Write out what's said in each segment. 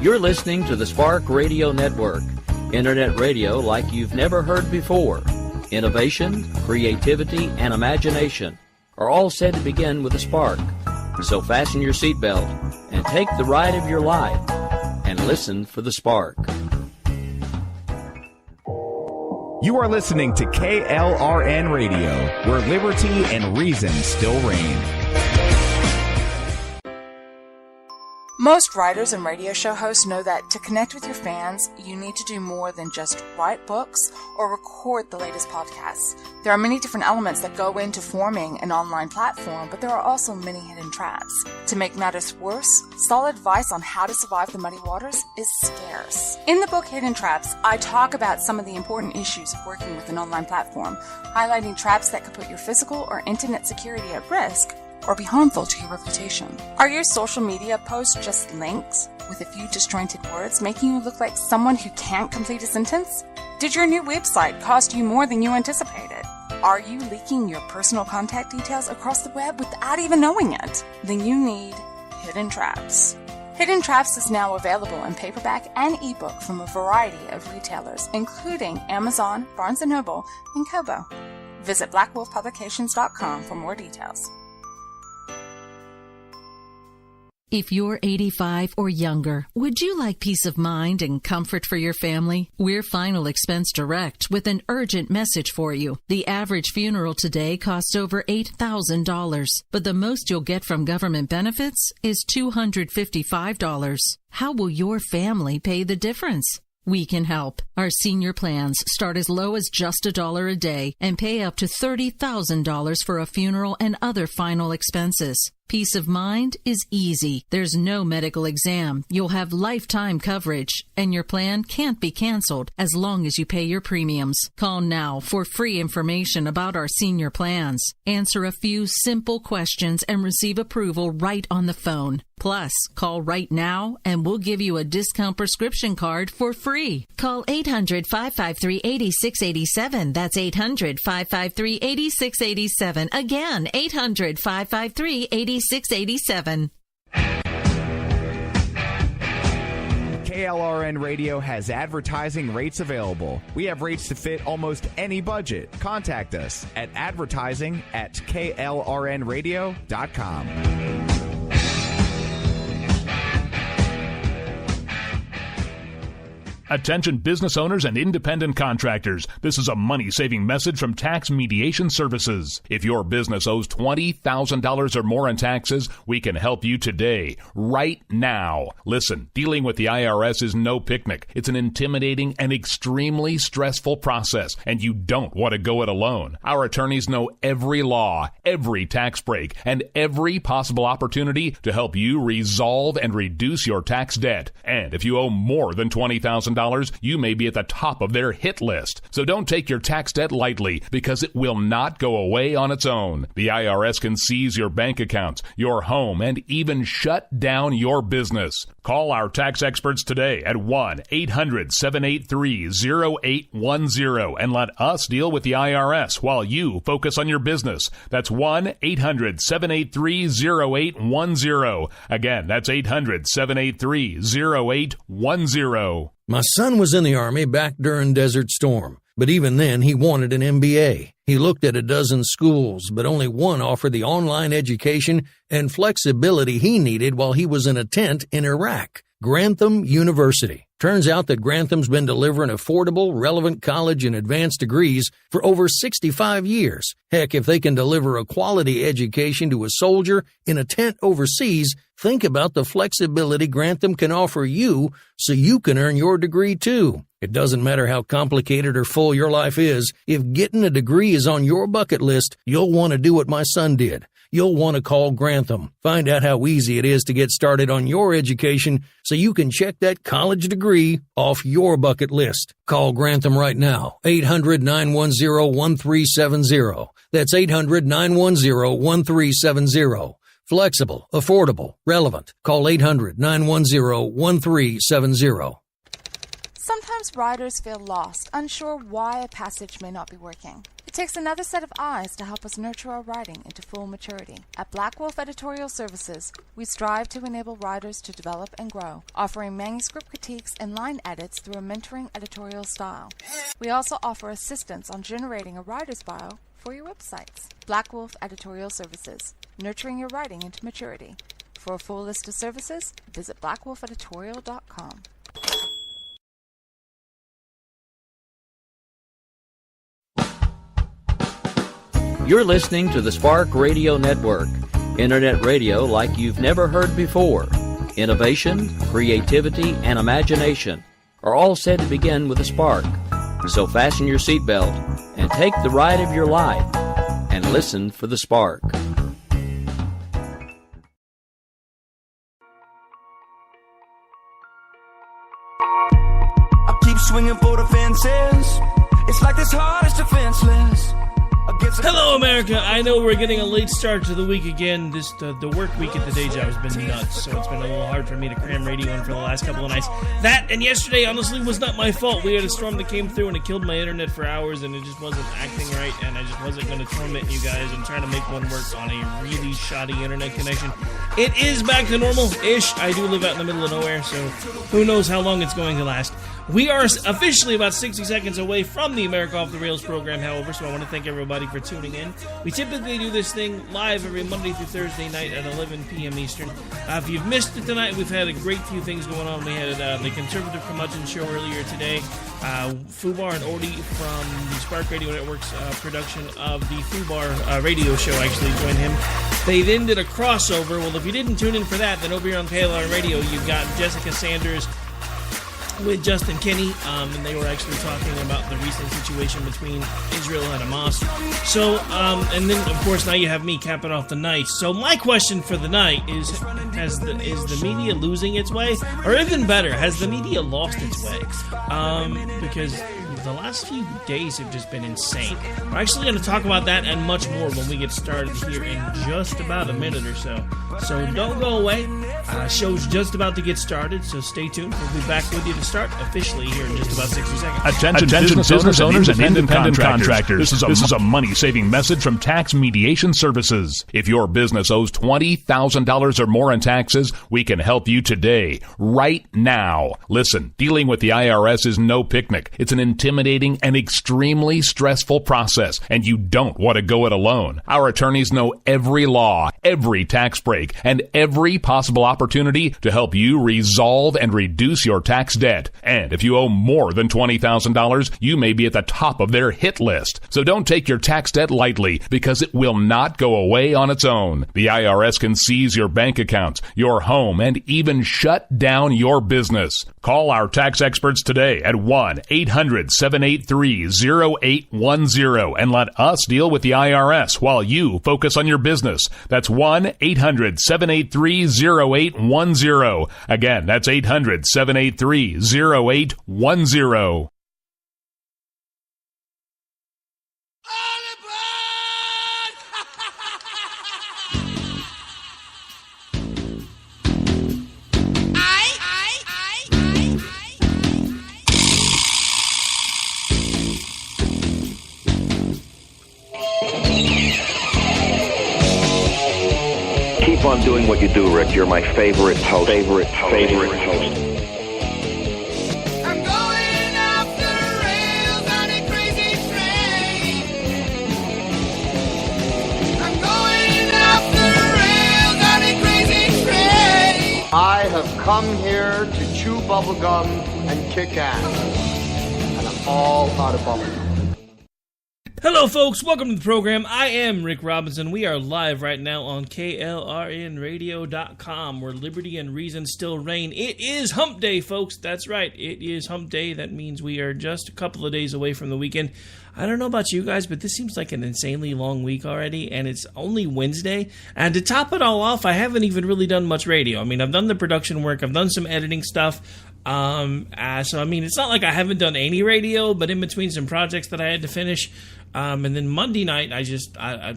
You're listening to the Spark Radio Network, Internet radio like you've never heard before. Innovation, creativity, and imagination are all said to begin with a spark. So fasten your seatbelt and take the ride of your life and listen for the spark. You are listening to KLRN Radio, where liberty and reason still reign. Most writers and radio show hosts know that to connect with your fans, you need to do more than just write books or record the latest podcasts. There are many different elements that go into forming an online platform, but there are also many hidden traps. To make matters worse, solid advice on how to survive the muddy waters is scarce. In the book Hidden Traps, I talk about some of the important issues of working with an online platform, highlighting traps that could put your physical or internet security at risk or be harmful to your reputation. Are your social media posts just links with a few disjointed words, making you look like someone who can't complete a sentence? Did your new website cost you more than you anticipated? Are you leaking your personal contact details across the web without even knowing it? Then you need Hidden Traps. Hidden Traps is now available in paperback and ebook from a variety of retailers, including Amazon, Barnes & Noble, and Kobo. Visit blackwolfpublications.com for more details. If you're 85 or younger, would you like peace of mind and comfort for your family? We're Final Expense Direct with an urgent message for you. The average funeral today costs over $8,000, but the most you'll get from government benefits is $255. How will your family pay the difference? We can help. Our senior plans start as low as just $1 a day and pay up to $30,000 for a funeral and other final expenses. Peace of mind is easy. There's no medical exam. You'll have lifetime coverage, and your plan can't be canceled as long as you pay your premiums. Call now for free information about our senior plans. Answer a few simple questions and receive approval right on the phone. Plus, call right now and we'll give you a discount prescription card for free. Call 800-553-8687. That's 800-553-8687. Again, 800-553-8687. KLRN Radio has advertising rates available. We have rates to fit almost any budget. Contact us at advertising@klrnradio.com. Attention business owners and independent contractors. This is a money-saving message from Tax Mediation Services. If your business owes $20,000 or more in taxes, we can help you today, right now. Listen, dealing with the IRS is no picnic. It's an intimidating and extremely stressful process, and you don't want to go it alone. Our attorneys know every law, every tax break, and every possible opportunity to help you resolve and reduce your tax debt. And if you owe more than $20,000, you may be at the top of their hit list. So don't take your tax debt lightly, because it will not go away on its own. The IRS can seize your bank accounts, your home, and even shut down your business. Call our tax experts today at 1-800-783-0810 and let us deal with the IRS while you focus on your business. That's 1-800-783-0810. Again, that's 800-783-0810. My son was in the Army back during Desert Storm, but even then he wanted an MBA. He looked at a dozen schools, but only one offered the online education and flexibility he needed while he was in a tent in Iraq. Grantham University. Turns out that Grantham's been delivering affordable, relevant college and advanced degrees for over 65 years. Heck, if they can deliver a quality education to a soldier in a tent overseas, think about the flexibility Grantham can offer you so you can earn your degree too. It doesn't matter how complicated or full your life is. If getting a degree is on your bucket list, you'll want to do what my son did. You'll want to call Grantham. Find out how easy it is to get started on your education so you can check that college degree off your bucket list. Call Grantham right now. 800-910-1370. That's 800-910-1370. Flexible, affordable, relevant. Call 800-910-1370. Sometimes writers feel lost, unsure why a passage may not be working. It's takes another set of eyes to help us nurture our writing into full maturity. At Black Wolf Editorial Services, we strive to enable writers to develop and grow, offering manuscript critiques and line edits through a mentoring editorial style. We also offer assistance on generating a writer's bio for your websites. Black Wolf Editorial Services, nurturing your writing into maturity. For a full list of services, visit blackwolfeditorial.com. You're listening to the Spark Radio Network, internet radio like you've never heard before. Innovation, creativity, and imagination are all said to begin with a spark. So fasten your seatbelt and take the ride of your life and listen for the spark. I keep swinging for the fences. It's like this heart is defenseless. Hello, America. I know we're getting a late start to the week again. The work week at the day job has been nuts, so it's been a little hard for me to cram radio in for the last couple of nights. That and yesterday, honestly, was not my fault. We had a storm that came through and it killed my internet for hours, and it just wasn't acting right, and I just wasn't going to torment you guys and try to make one work on a really shoddy internet connection. It is back to normal-ish. I do live out in the middle of nowhere, so who knows how long it's going to last. We are officially about 60 seconds away from the America Off the Rails program, however, so I want to thank everybody for tuning in. We typically do this thing live every Monday through Thursday night at 11 p.m. Eastern. If you've missed it tonight, we've had a great few things going on. We had the Conservative Curmudgeon show earlier today. Fubar and Orty from the Spark Radio Network's production of the Fubar radio show actually joined him. They then did a crossover. Well, if you didn't tune in for that, then over here on KLR Radio, you've got Jessica Sanders with Justin Kinney, and they were actually talking about the recent situation between Israel and Hamas. So, and then, of course, now you have me capping off the night. So my question for the night is the media losing its way? Or even better, has the media lost its way? Because the last few days have just been insane. We're actually going to talk about that and much more when we get started here in just about a minute or so. So don't go away. Show's just about to get started, so stay tuned. We'll be back with you to start officially here in just about 60 seconds. Attention business owners and independent contractors. This is a money-saving message from Tax Mediation Services. If your business owes $20,000 or more in taxes, we can help you today, right now. Listen, dealing with the IRS is no picnic. It's an intimidating and extremely stressful process, and you don't want to go it alone. Our attorneys know every law, every tax break, and every possible opportunity to help you resolve and reduce your tax debt. And if you owe more than $20,000, you may be at the top of their hit list. So don't take your tax debt lightly, because it will not go away on its own. The IRS can seize your bank accounts, your home, and even shut down your business. Call our tax experts today at 1-800-783-0810 and let us deal with the IRS while you focus on your business. That's 1-800-783-0810. Again, that's 800-783-0810. Keep on doing what you do, Rick. You're my favorite host. Favorite host. I'm going off the rails on a crazy train. I'm going off the rails on a crazy train. I have come here to chew bubblegum and kick ass. And I'm all out of bubblegum. Hello, folks. Welcome to the program. I am Rick Robinson. We are live right now on KLRNradio.com, where liberty and reason still reign. It is Hump Day, folks. That's right. It is Hump Day. That means we are just a couple of days away from the weekend. I don't know about you guys, but this seems like an insanely long week already, and it's only Wednesday. And to top it all off, I haven't even really done much radio. I mean, I've done the production work. I've done some editing stuff. So, I mean, it's not like I haven't done any radio, but in between some projects that I had to finish. And then Monday night, I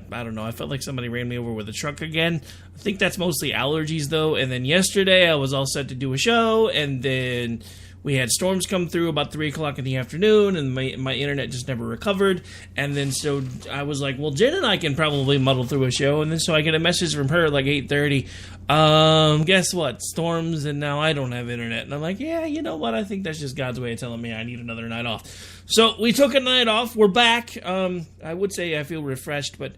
don't know, I felt like somebody ran me over with a truck again. I think that's mostly allergies, though. And then yesterday, I was all set to do a show, and then we had storms come through about 3 o'clock in the afternoon, and my internet just never recovered. And then so I was like, well, Jen and I can probably muddle through a show. And then so I get a message from her at like 8:30. Guess what? Storms, and now I don't have internet. And I'm like, yeah, you know what? I think that's just God's way of telling me I need another night off. So we took a night off. We're back. I would say I feel refreshed, but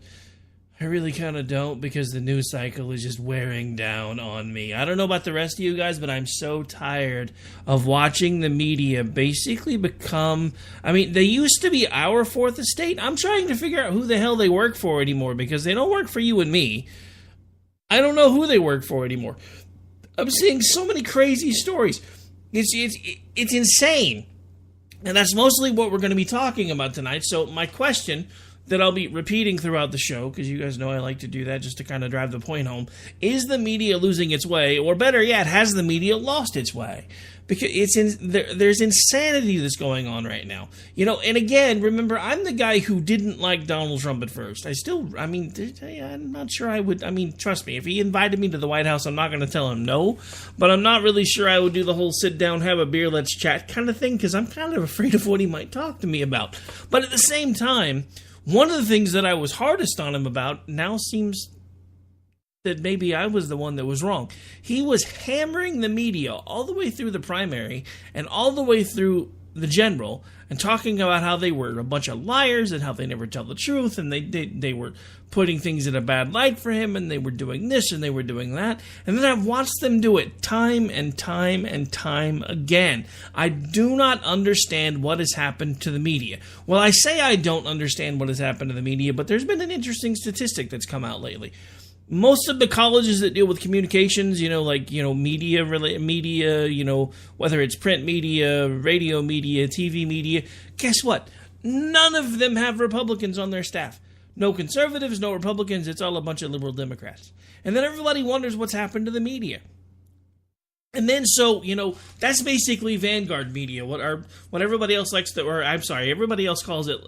I really kind of don't, because the news cycle is just wearing down on me. I don't know about the rest of you guys, but I'm so tired of watching the media basically become... I mean, they used to be our fourth estate. I'm trying to figure out who the hell they work for anymore, because they don't work for you and me. I don't know who they work for anymore. I'm seeing so many crazy stories. It's insane. And that's mostly what we're going to be talking about tonight. So my question that I'll be repeating throughout the show, because you guys know I like to do that just to kind of drive the point home, is the media losing its way? Or better yet, has the media lost its way? Because there's insanity that's going on right now. You know, and again, remember, I'm the guy who didn't like Donald Trump at first. I'm not sure I would. I mean, trust me, if he invited me to the White House, I'm not going to tell him no. But I'm not really sure I would do the whole sit down, have a beer, let's chat kind of thing, because I'm kind of afraid of what he might talk to me about. But at the same time, one of the things that I was hardest on him about now seems that maybe I was the one that was wrong. He was hammering the media all the way through the primary and all the way through the general, and talking about how they were a bunch of liars and how they never tell the truth, and they were putting things in a bad light for him, and they were doing this and they were doing that. And then I've watched them do it time and time and time again. I do not understand what has happened to the media. Well, I say I don't understand what has happened to the media, but there's been an interesting statistic that's come out lately. Most of the colleges that deal with communications, media, whether it's print media, radio media, TV media, guess what? None of them have Republicans on their staff. No conservatives, no Republicans. It's all a bunch of liberal Democrats. And then everybody wonders what's happened to the media. And then, that's basically vanguard media. What everybody else likes to, everybody else calls it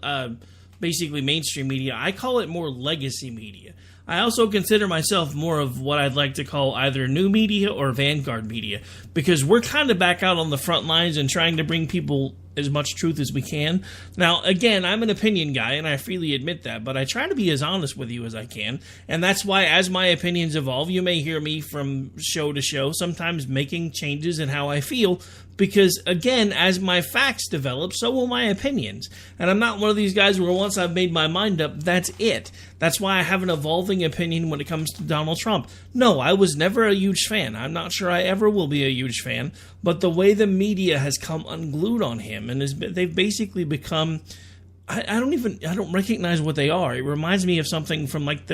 basically mainstream media. I call it more legacy media. I also consider myself more of what I'd like to call either new media or vanguard media, because we're kind of back out on the front lines and trying to bring people as much truth as we can. Now, again, I'm an opinion guy, and I freely admit that, but I try to be as honest with you as I can, and that's why, as my opinions evolve, you may hear me from show to show, sometimes making changes in how I feel, because, again, as my facts develop, so will my opinions. And I'm not one of these guys where once I've made my mind up, that's it. That's why I have an evolving opinion when it comes to Donald Trump. No, I was never a huge fan. I'm not sure I ever will be a huge fan. But the way the media has come unglued on him, and they've basically become... I don't recognize what they are. It reminds me of something from like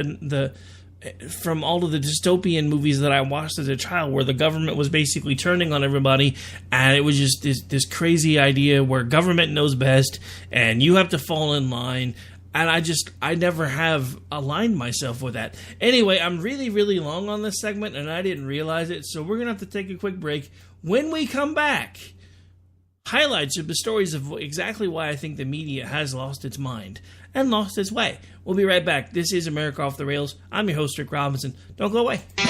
from all of the dystopian movies that I watched as a child, where the government was basically turning on everybody, and it was just this crazy idea where government knows best, and you have to fall in line, and I never have aligned myself with that. Anyway, I'm really, really long on this segment, and I didn't realize it, so we're going to have to take a quick break. When we come back, highlights of the stories of exactly why I think the media has lost its mind and lost its way. We'll be right back. This is America Off the Rails. I'm your host, Rick Robinson. Don't go away. You're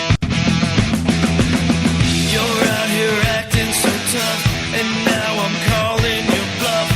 out here acting so tough, and now I'm calling your bluff.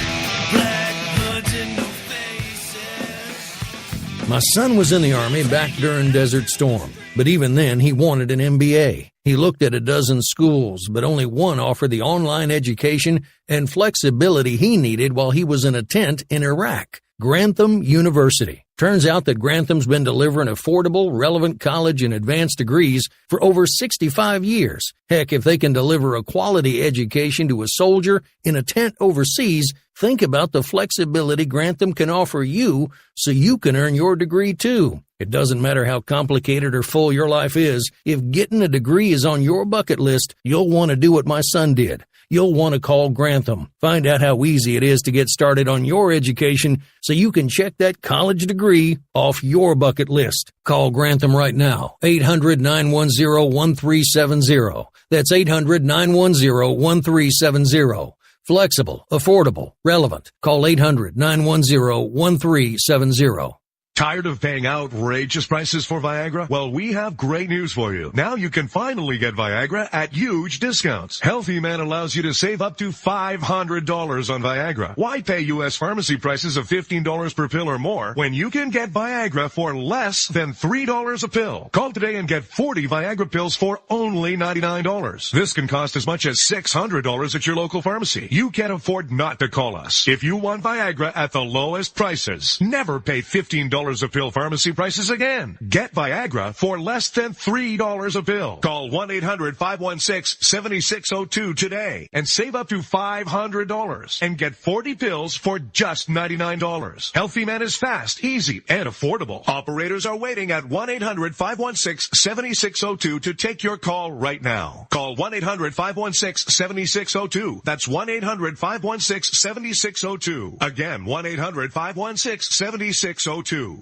Black hoods in no faces. My son was in the Army back during Desert Storm, but even then he wanted an MBA. He looked at a dozen schools, but only one offered the online education and flexibility he needed while he was in a tent in Iraq. Grantham University. Turns out that Grantham's been delivering affordable, relevant college and advanced degrees for over 65 years. Heck, if they can deliver a quality education to a soldier in a tent overseas, think about the flexibility Grantham can offer you so you can earn your degree too. It doesn't matter how complicated or full your life is, if getting a degree is on your bucket list, you'll want to do what my son did. You'll want to call Grantham. Find out how easy it is to get started on your education so you can check that college degree off your bucket list. Call Grantham right now. 800-910-1370. That's 800-910-1370. Flexible, affordable, relevant. Call 800-910-1370. Tired of paying outrageous prices for Viagra? Well, we have great news for you. Now you can finally get Viagra at huge discounts. Healthy Man allows you to save up to $500 on Viagra. Why pay U.S. pharmacy prices of $15 per pill or more when you can get Viagra for less than $3 a pill? Call today and get 40 Viagra pills for only $99. This can cost as much as $600 at your local pharmacy. You can't afford not to call us. If you want Viagra at the lowest prices, never pay $15 a pill pharmacy prices again. Get Viagra for less than $3 a pill. Call 1-800-516-7602 today and save up to $500 and get 40 pills for just $99. Healthy Man is fast, easy, and affordable. Operators are waiting at 1-800-516-7602 to take your call right now. Call 1-800-516-7602. That's 1-800-516-7602. Again, 1-800-516-7602.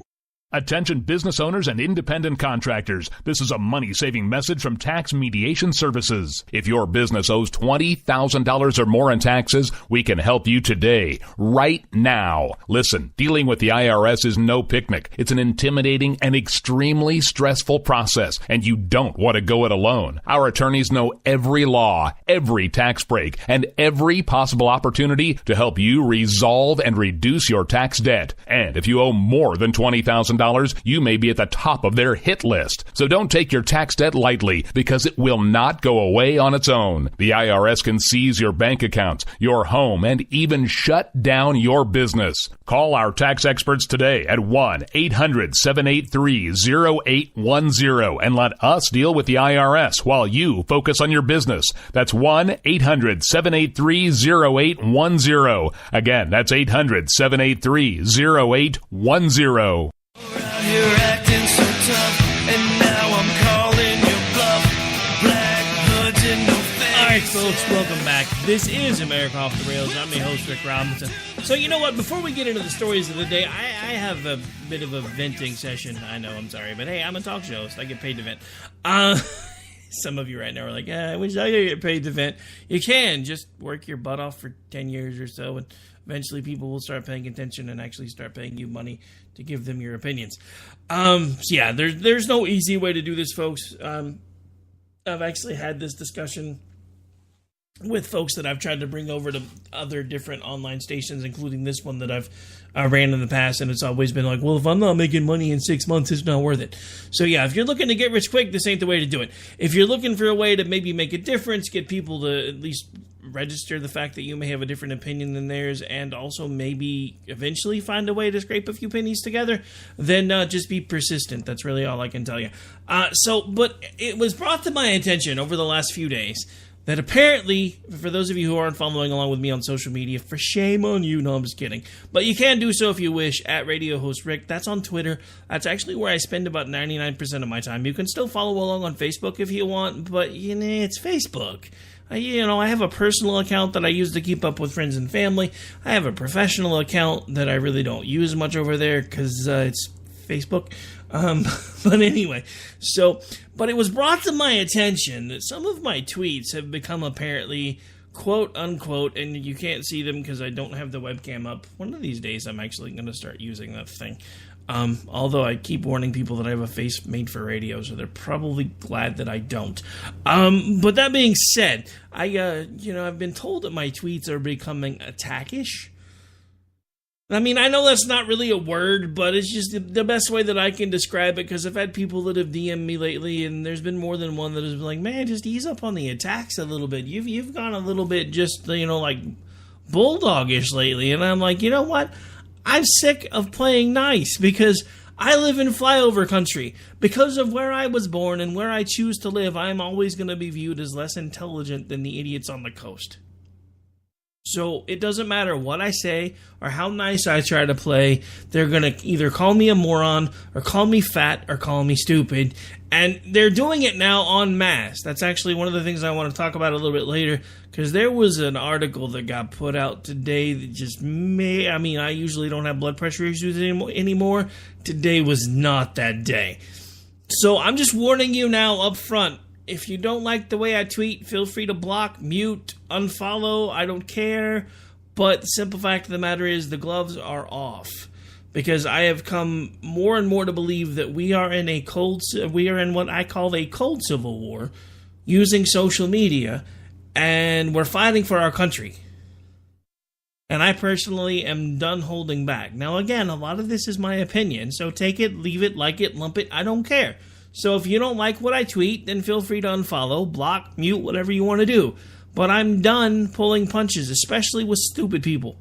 Attention business owners and independent contractors. This is a money-saving message from Tax Mediation Services. If your business owes $20,000 or more in taxes, we can help you today, right now. Listen, dealing with the IRS is no picnic. It's an intimidating and extremely stressful process, and you don't want to go it alone. Our attorneys know every law, every tax break, and every possible opportunity to help you resolve and reduce your tax debt. And if you owe more than $20,000, you may be at the top of their hit list. So don't take your tax debt lightly, because it will not go away on its own. The IRS can seize your bank accounts, your home, and even shut down your business. Call our tax experts today at 1-800-783-0810 and let us deal with the IRS while you focus on your business. That's 1-800-783-0810. Again, that's 800-783-0810. You're acting so tough, and now I'm calling your bluff. Black hoods and no face. All right, folks, welcome back. This is America Off the Rails. I'm your host, Rick Robinson. So, you know what? Before we get into the stories of the day, I have a bit of a venting session. I know, I'm sorry, but hey, I'm a talk show host. I get paid to vent. Some of you right now are like, I wish I could get paid to vent. You can. Just work your butt off for 10 years or so, and eventually people will start paying attention and actually start paying you money to give them your opinions. So yeah, there's no easy way to do this, folks. I've actually had this discussion with folks that I've tried to bring over to other different online stations, including this one that I've ran in the past, and it's always been like, well, if I'm not making money in 6 months, it's not worth it. So yeah, if you're looking to get rich quick, this ain't the way to do it. If you're looking for a way to maybe make a difference, get people to at least register the fact that you may have a different opinion than theirs, and also maybe eventually find a way to scrape a few pennies together, then just be persistent. That's really all I can tell you. But it was brought to my attention over the last few days that apparently, for those of you who aren't following along with me on social media, for shame on you, no, I'm just kidding. But you can do so if you wish, at Radio Host Rick. That's on Twitter. That's actually where I spend about 99% of my time. You can still follow along on Facebook if you want, but it's Facebook. I have a personal account that I use to keep up with friends and family. I have a professional account that I really don't use much over there because it's Facebook. But anyway, but it was brought to my attention that some of my tweets have become apparently quote unquote, and you can't see them because I don't have the webcam up. One of these days I'm actually going to start using that thing. Although I keep warning people that I have a face made for radio, so they're probably glad that I don't. But that being said, I've been told that my tweets are becoming attackish. I mean, I know that's not really a word, but it's just the best way that I can describe it, because I've had people that have DM'd me lately, and there's been more than one that has been like, man, just ease up on the attacks a little bit. You've gone a little bit just, like bulldogish lately. And I'm like, you know what? I'm sick of playing nice, because I live in flyover country. Because of where I was born and where I choose to live, I'm always going to be viewed as less intelligent than the idiots on the coast. So it doesn't matter what I say or how nice I try to play. They're going to either call me a moron or call me fat or call me stupid. And they're doing it now en masse. That's actually one of the things I want to talk about a little bit later, because there was an article that got put out today that just I usually don't have blood pressure issues anymore. Today was not that day. So I'm just warning you now up front. If you don't like the way I tweet, feel free to block, mute, unfollow. I don't care. But the simple fact of the matter is the gloves are off. because I have come more and more to believe that we are in what I call a cold civil war using social media, and we're fighting for our country. And I personally am done holding back. Now, again, a lot of this is my opinion, so take it, leave it, like it, lump it, I don't care. So if you don't like what I tweet, then feel free to unfollow, block, mute, whatever you want to do. But I'm done pulling punches, especially with stupid people.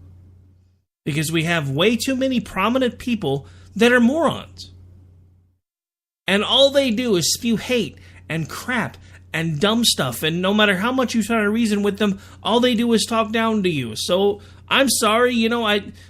Because we have way too many prominent people that are morons. And all they do is spew hate and crap and dumb stuff. And no matter how much you try to reason with them, all they do is talk down to you. So I'm sorry,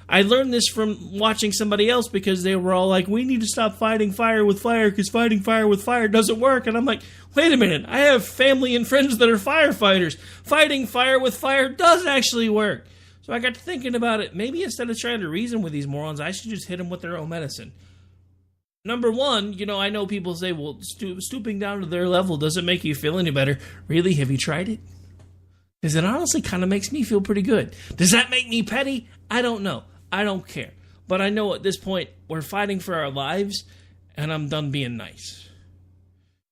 I learned this from watching somebody else, because they were all like, we need to stop fighting fire with fire because fighting fire with fire doesn't work. And I'm like, wait a minute, I have family and friends that are firefighters. Fighting fire with fire does actually work. So I got to thinking about it. Maybe instead of trying to reason with these morons, I should just hit them with their own medicine. Number one, I know people say, well, stooping down to their level doesn't make you feel any better. Really? Have you tried it? Because it honestly kind of makes me feel pretty good. Does that make me petty? I don't know. I don't care. But I know at this point, we're fighting for our lives, and I'm done being nice.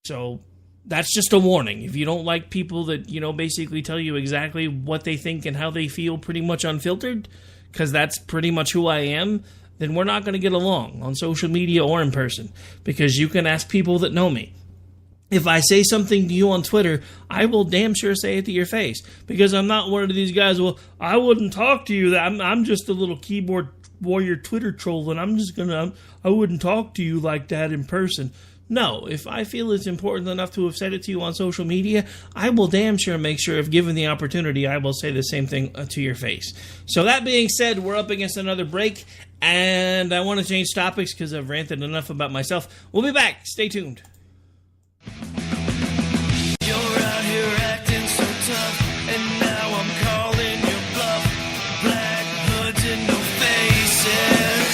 So that's just a warning. If you don't like people that, basically tell you exactly what they think and how they feel pretty much unfiltered, because that's pretty much who I am, then we're not going to get along on social media or in person, because you can ask people that know me. If I say something to you on Twitter, I will damn sure say it to your face, because I'm not one of these guys, well, I wouldn't talk to you. I'm just a little keyboard warrior Twitter troll, and I wouldn't talk to you like that in person. No, if I feel it's important enough to have said it to you on social media, I will damn sure make sure, if given the opportunity, I will say the same thing to your face. So that being said, we're up against another break, and I want to change topics because I've ranted enough about myself. We'll be back. Stay tuned. You're out here acting so tough, and now I'm calling your bluff. Black hoods and no faces.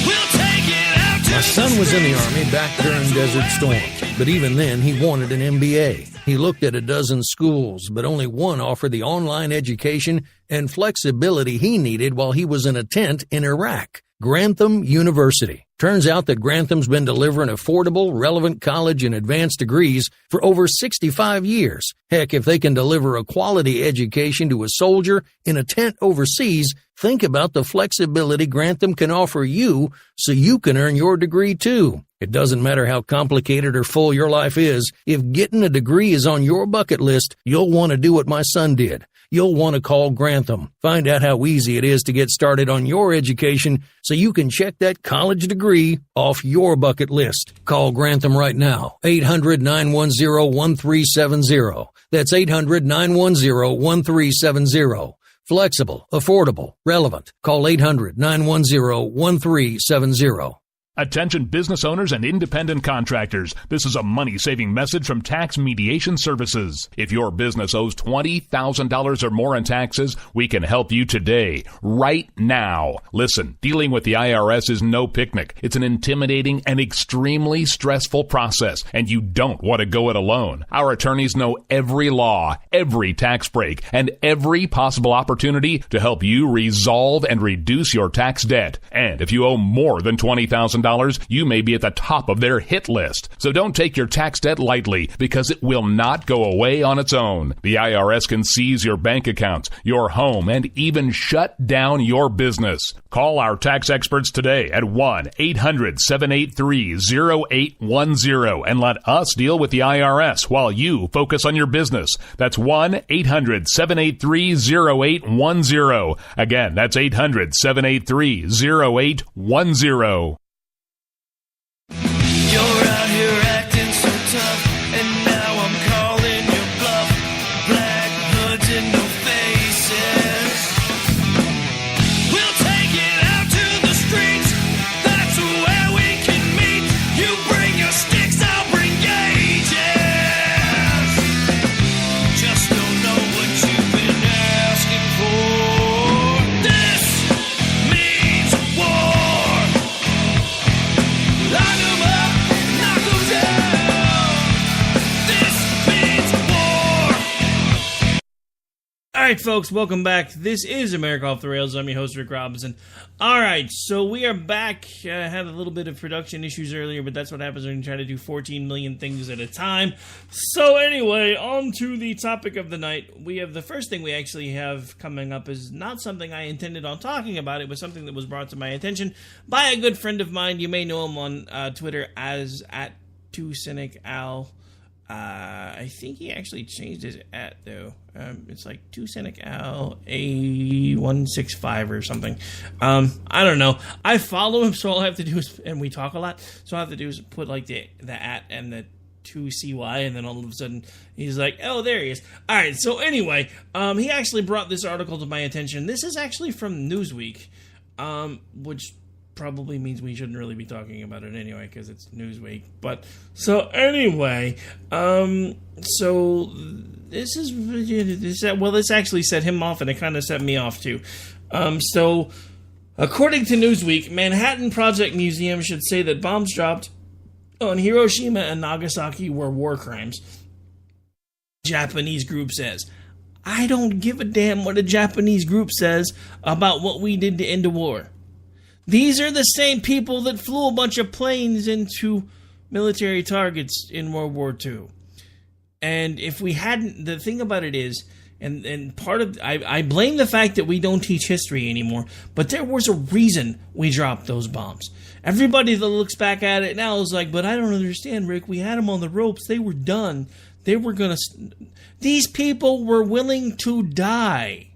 We'll take it out to My son was in the Army back during Desert Storm, but even then he wanted an MBA. He looked at a dozen schools, but only one offered the online education and flexibility he needed while he was in a tent in Iraq. Grantham University. Turns out that Grantham's been delivering affordable, relevant college and advanced degrees for over 65 years. Heck, if they can deliver a quality education to a soldier in a tent overseas, think about the flexibility Grantham can offer you so you can earn your degree too. It doesn't matter how complicated or full your life is. If getting a degree is on your bucket list, you'll want to do what my son did. You'll want to call Grantham. Find out how easy it is to get started on your education so you can check that college degree off your bucket list. Call Grantham right now. 800-910-1370. That's 800-910-1370. Flexible, affordable, relevant. Call 800-910-1370. Attention business owners and independent contractors. This is a money-saving message from Tax Mediation Services. If your business owes $20,000 or more in taxes, we can help you today, right now. Listen, dealing with the IRS is no picnic. It's an intimidating and extremely stressful process, and you don't want to go it alone. Our attorneys know every law, every tax break, and every possible opportunity to help you resolve and reduce your tax debt. And if you owe more than $20,000, you may be at the top of their hit list. So don't take your tax debt lightly, because it will not go away on its own. The IRS can seize your bank accounts, your home, and even shut down your business. Call our tax experts today at 1-800-783-0810 and let us deal with the IRS while you focus on your business. That's 1-800-783-0810. Again, that's 800-783-0810. You're out here acting so tough, and now I'm calling your bluff. Black hoods and no faces. We'll take it out to the streets. That's where we can meet. You bring your sticks, I'll bring gauges. Just don't know what you've been asking for. This means war. right, folks, welcome back. This is America Off the Rails. I'm your host, Rick Robinson. All right, so we are back. Had a little bit of production issues earlier, but that's what happens when you try to do 14 million things at a time. So anyway, on to the topic of the night. We have the first thing we actually have coming up is not something I intended on talking about. It was something that was brought to my attention by a good friend of mine. You may know him on Twitter as @2CynicAl. I think he actually changed his though. It's like 2CynicAl A165 or something. I don't know. I follow him, so all I have to do is, and we talk a lot, so all I have to do is put like the @ and the 2CY, and then all of a sudden he's like, oh, there he is. All right, so anyway, he actually brought this article to my attention. This is actually from Newsweek, which probably means we shouldn't really be talking about it anyway because it's Newsweek. But so anyway, so this actually set him off, and it kind of set me off too. So according to Newsweek, Manhattan Project Museum should say that bombs dropped on Hiroshima and Nagasaki were war crimes. Japanese group says. I don't give a damn what a Japanese group says about what we did to end a war. These are the same people that flew a bunch of planes into military targets in World War II. And if we hadn't, the thing about it is, and part of, I blame the fact that we don't teach history anymore, but there was a reason we dropped those bombs. Everybody that looks back at it now is like, but I don't understand, Rick. We had them on the ropes. They were done. They were going to, these people were willing to die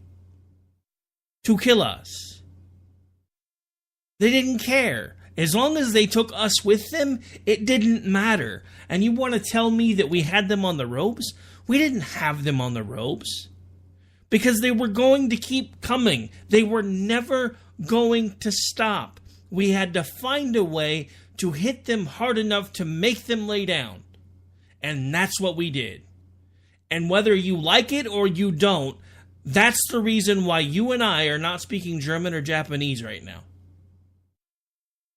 to kill us. They didn't care. As long as they took us with them, it didn't matter. And you want to tell me that we had them on the ropes? We didn't have them on the ropes. Because they were going to keep coming. They were never going to stop. We had to find a way to hit them hard enough to make them lay down. And that's what we did. And whether you like it or you don't, that's the reason why you and I are not speaking German or Japanese right now.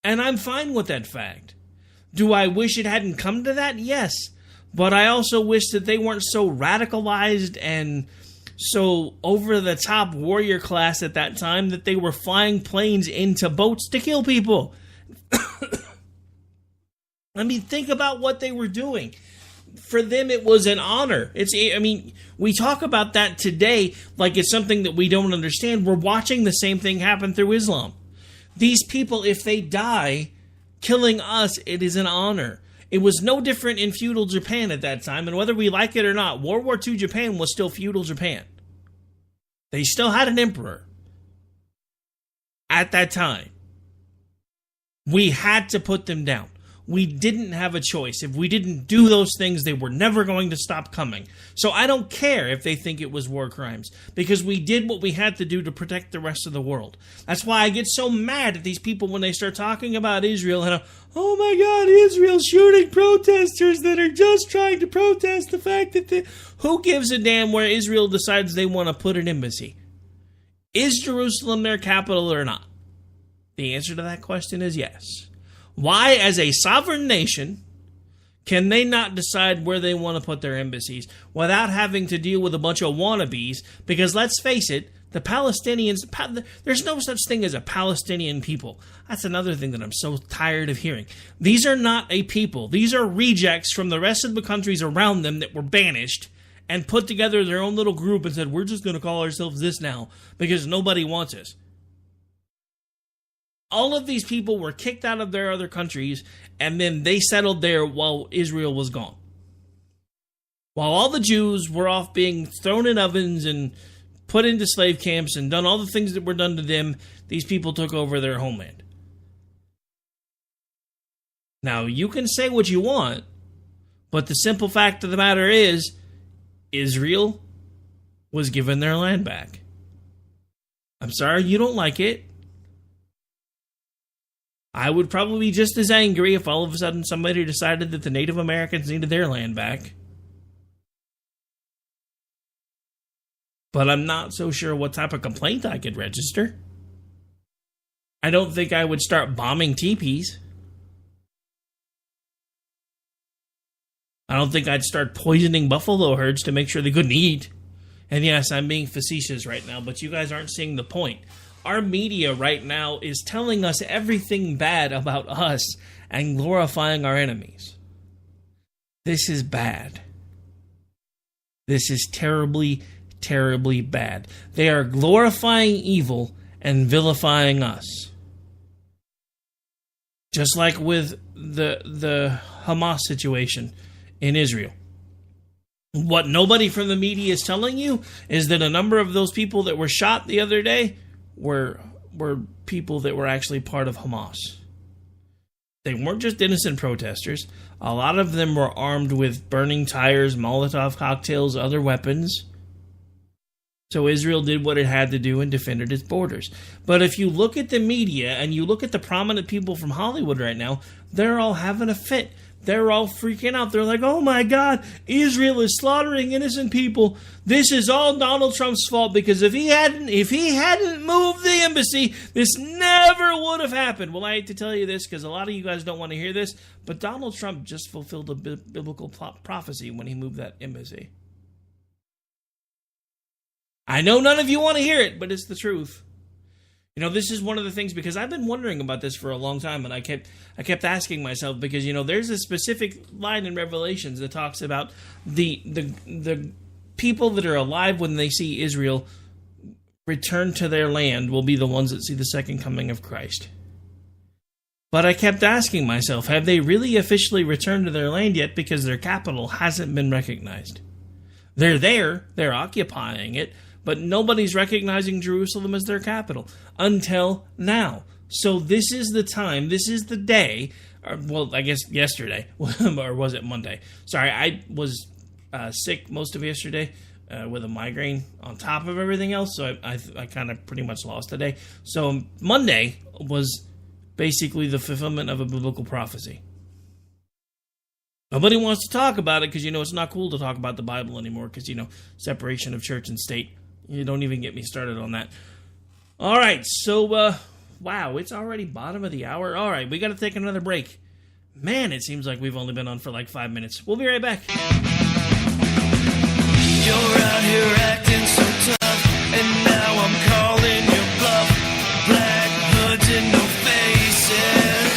And I'm fine with that fact. Do I wish it hadn't come to that? Yes. But I also wish that they weren't so radicalized and so over-the-top warrior class at that time that they were flying planes into boats to kill people. I mean, think about what they were doing. For them, it was an honor. We talk about that today like it's something that we don't understand. We're watching the same thing happen through Islam. These people, if they die killing us, it is an honor. It was no different in feudal Japan at that time, and whether we like it or not, World War II Japan was still feudal Japan. They still had an emperor at that time. We had to put them down. We didn't have a choice. If we didn't do those things, they were never going to stop coming. So I don't care if they think it was war crimes, because we did what we had to do to protect the rest of the world. That's why I get so mad at these people when they start talking about Israel and, oh my God, Israel's shooting protesters that are just trying to protest the fact that who gives a damn where Israel decides they want to put an embassy? Is Jerusalem their capital or not? The answer to that question is yes. Why, as a sovereign nation, can they not decide where they want to put their embassies without having to deal with a bunch of wannabes? Because let's face it, the Palestinians, there's no such thing as a Palestinian people. That's another thing that I'm so tired of hearing. These are not a people. These are rejects from the rest of the countries around them that were banished and put together their own little group and said, we're just going to call ourselves this now because nobody wants us. All of these people were kicked out of their other countries, and then they settled there while Israel was gone. While all the Jews were off being thrown in ovens and put into slave camps and done all the things that were done to them, these people took over their homeland. Now, you can say what you want, but the simple fact of the matter is, Israel was given their land back. I'm sorry you don't like it. I would probably be just as angry if all of a sudden somebody decided that the Native Americans needed their land back. But I'm not so sure what type of complaint I could register. I don't think I would start bombing teepees. I don't think I'd start poisoning buffalo herds to make sure they couldn't eat And yes, I'm being facetious right now, but you guys aren't seeing the point. Our media right now is telling us everything bad about us and glorifying our enemies. This is bad. This is terribly, terribly bad. They are glorifying evil and vilifying us. Just like with the Hamas situation in Israel. What nobody from the media is telling you is that a number of those people that were shot the other day were people that were actually part of Hamas. They weren't just innocent protesters. A lot of them were armed with burning tires, Molotov cocktails, other weapons. So Israel did what it had to do and defended its borders. But if you look at the media and you look at the prominent people from Hollywood right now, they're all having a fit. They're all freaking out. They're like, oh my God, Israel is slaughtering innocent people. This is all Donald Trump's fault because if he hadn't moved the embassy, this never would have happened. Well, I hate to tell you this because a lot of you guys don't want to hear this, but Donald Trump just fulfilled a biblical prophecy when he moved that embassy. I know none of you want to hear it, but it's the truth. You know, this is one of the things, because I've been wondering about this for a long time, and I kept asking myself, because, you know, there's a specific line in Revelations that talks about the people that are alive when they see Israel return to their land will be the ones that see the second coming of Christ. But I kept asking myself, have they really officially returned to their land yet, because their capital hasn't been recognized? They're there, they're occupying it, but nobody's recognizing Jerusalem as their capital until now. So this is the time, this is the day, well, I guess yesterday, or was it Monday? Sorry, I was sick most of yesterday with a migraine on top of everything else, so I kind of pretty much lost the day. So Monday was basically the fulfillment of a biblical prophecy. Nobody wants to talk about it because, you know, it's not cool to talk about the Bible anymore because, you know, separation of church and state. You don't even get me started on that. All right, so, wow, it's already bottom of the hour. All right, we got to take another break. Man, it seems like we've only been on for like 5 minutes. We'll be right back. You're out here acting so tough, and now I'm calling your bluff. Black hoods and no faces.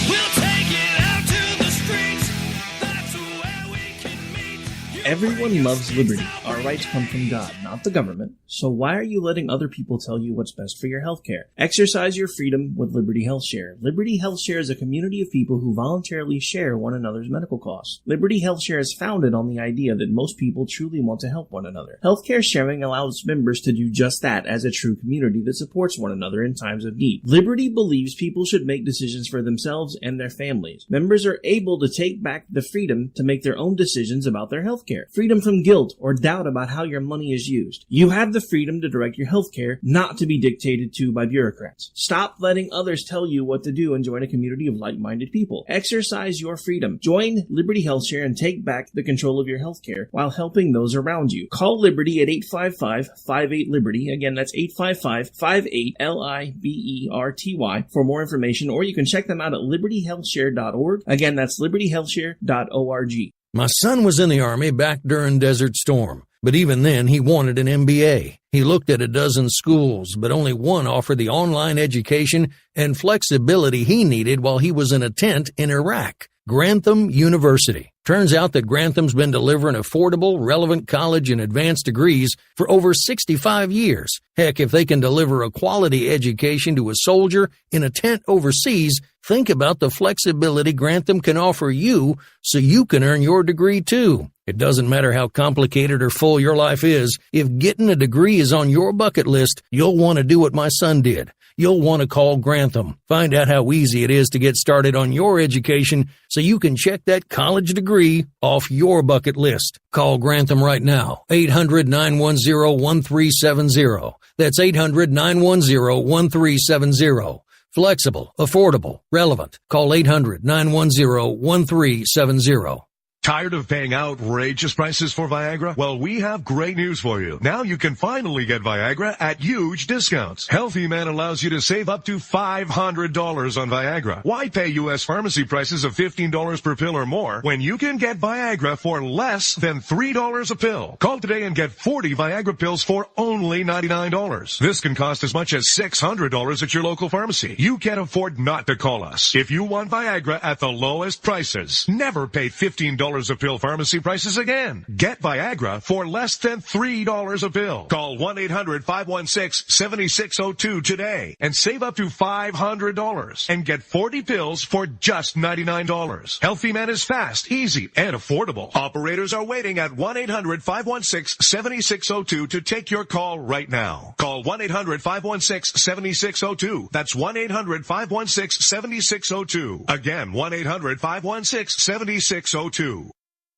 We'll take it out to the streets. That's where we can meet. Everyone loves liberty. Our rights come from God, not the government. So why are you letting other people tell you what's best for your health care? Exercise your freedom with Liberty Health Share. Liberty Health Share is a community of people who voluntarily share one another's medical costs. Liberty Health Share is founded on the idea that most people truly want to help one another. Healthcare sharing allows members to do just that as a true community that supports one another in times of need. Liberty believes people should make decisions for themselves and their families. Members are able to take back the freedom to make their own decisions about their healthcare. Freedom from guilt or doubt about how your money is used. You have the freedom to direct your healthcare, not to be dictated to by bureaucrats. Stop letting others tell you what to do and join a community of like-minded people. Exercise your freedom. Join Liberty Health Share and take back the control of your healthcare while helping those around you. Call Liberty at 855-58-LIBERTY. Again, that's 855-58-LIBERTY for more information, or you can check them out at libertyhealthshare.org. Again, that's libertyhealthshare.org. My son was in the Army back during Desert Storm, but even then he wanted an MBA. He looked at a dozen schools, but only one offered the online education and flexibility he needed while he was in a tent in Iraq. Grantham University. Turns out that Grantham's been delivering affordable, relevant college and advanced degrees for over 65 years. Heck, if they can deliver a quality education to a soldier in a tent overseas, think about the flexibility Grantham can offer you so you can earn your degree too. It doesn't matter how complicated or full your life is. If getting a degree is on your bucket list, you'll want to do what my son did. You'll want to call Grantham. Find out how easy it is to get started on your education so you can check that college degree off your bucket list. Call Grantham right now. 800-910-1370. That's 800-910-1370. Flexible, affordable, relevant. Call 800-910-1370. Tired of paying outrageous prices for Viagra? Well, we have great news for you. Now you can finally get Viagra at huge discounts. Healthy Man allows you to save up to $500 on Viagra. Why pay U.S. pharmacy prices of $15 per pill or more when you can get Viagra for less than $3 a pill? Call today and get 40 Viagra pills for only $99. This can cost as much as $600 at your local pharmacy. You can't afford not to call us. If you want Viagra at the lowest prices, never pay $15 a pill pharmacy prices again. Get Viagra for less than $3 a pill. Call 1-800-516-7602 today and save up to $500 and get 40 pills for just $99. Healthy Man is fast, easy, and affordable. Operators are waiting at 1-800-516-7602 to take your call right now. Call 1-800-516-7602. That's 1-800-516-7602. Again, 1-800-516-7602.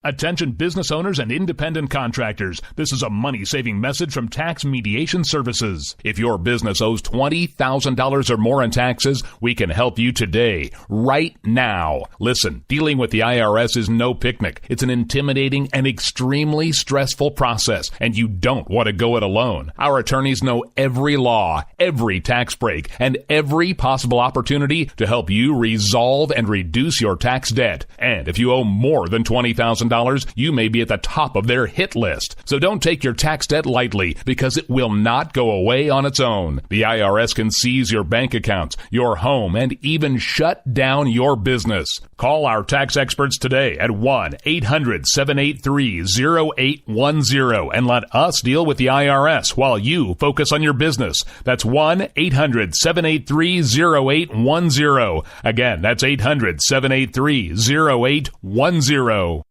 Attention business owners and independent contractors. This is a money-saving message from Tax Mediation Services. If your business owes $20,000 or more in taxes, we can help you today, right now. Listen, dealing with the IRS is no picnic. It's an intimidating and extremely stressful process, and you don't want to go it alone. Our attorneys know every law, every tax break, and every possible opportunity to help you resolve and reduce your tax debt. And if you owe more than $20,000, you may be at the top of their hit list. So don't take your tax debt lightly, because it will not go away on its own. The IRS can seize your bank accounts, your home, and even shut down your business. Call our tax experts today at 1-800-783-0810 and let us deal with the IRS while you focus on your business. That's 1-800-783-0810. Again, that's 800-783-0810.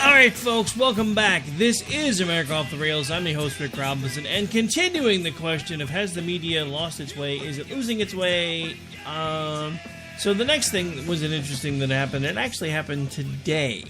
All right, folks, welcome back. This is America Off the Rails. I'm your host, Rick Robinson, and continuing the question of has the media lost its way? Is it losing its way? So the next thing was an interesting that happened. It actually happened today.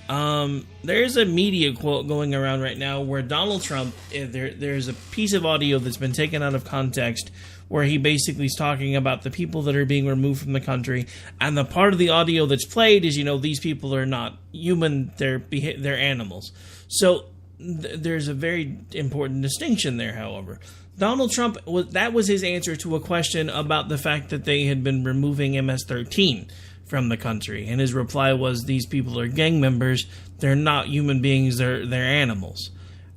There's a media quote going around right now where Donald Trump, there's a piece of audio that's been taken out of context where he basically is talking about the people that are being removed from the country, and the part of the audio that's played is, these people are not human, they're animals. So there's a very important distinction there, however. Donald Trump, that was his answer to a question about the fact that they had been removing MS-13 from the country, and his reply was, these people are gang members, they're not human beings, they're animals.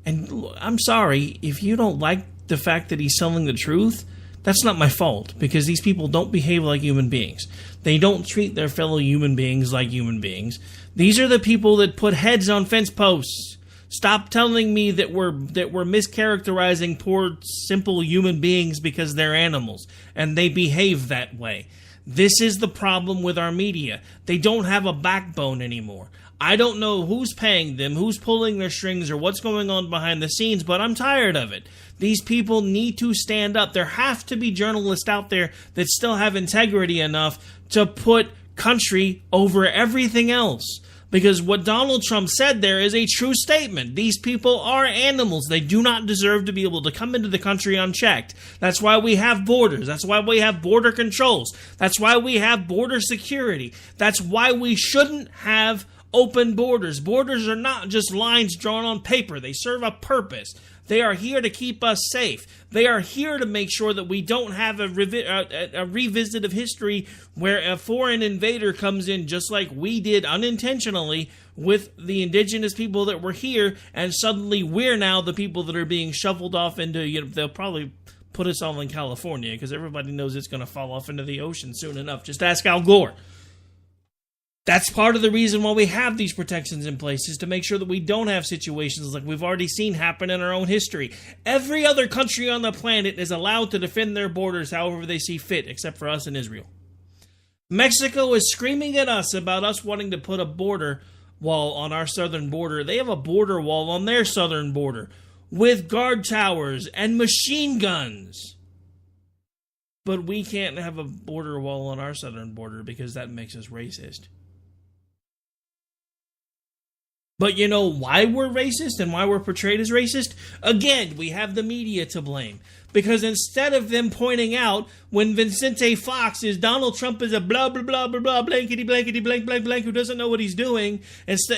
And I'm sorry, if you don't like the fact that he's telling the truth, that's not my fault, because these people don't behave like human beings. They don't treat their fellow human beings like human beings. These are the people that put heads on fence posts. Stop telling me that we're mischaracterizing poor, simple human beings because they're animals, and they behave that way. This is the problem with our media. They don't have a backbone anymore. I don't know who's paying them, who's pulling their strings, or what's going on behind the scenes, but I'm tired of it. These people need to stand up. There have to be journalists out there that still have integrity enough to put country over everything else. Because what Donald Trump said there is a true statement. These people are animals. They do not deserve to be able to come into the country unchecked. That's why we have borders. That's why we have border controls. That's why we have border security. That's why we shouldn't have open borders. Borders are not just lines drawn on paper. They serve a purpose. They are here to keep us safe. They are here to make sure that we don't have a revisit of history where a foreign invader comes in, just like we did unintentionally with the indigenous people that were here, and suddenly we're now the people that are being shuffled off into, they'll probably put us all in California because everybody knows it's going to fall off into the ocean soon enough. Just ask Al Gore. That's part of the reason why we have these protections in place, is to make sure that we don't have situations like we've already seen happen in our own history. Every other country on the planet is allowed to defend their borders however they see fit, except for us in Israel. Mexico is screaming at us about us wanting to put a border wall on our southern border. They have a border wall on their southern border with guard towers and machine guns. But we can't have a border wall on our southern border because that makes us racist. But you know why we're racist and why we're portrayed as racist? Again, we have the media to blame. Because instead of them pointing out when Vicente Fox is Donald Trump is a blah, blah, blah, blah, blah, blankety, blankety, blank, blank, blank, who doesn't know what he's doing, it's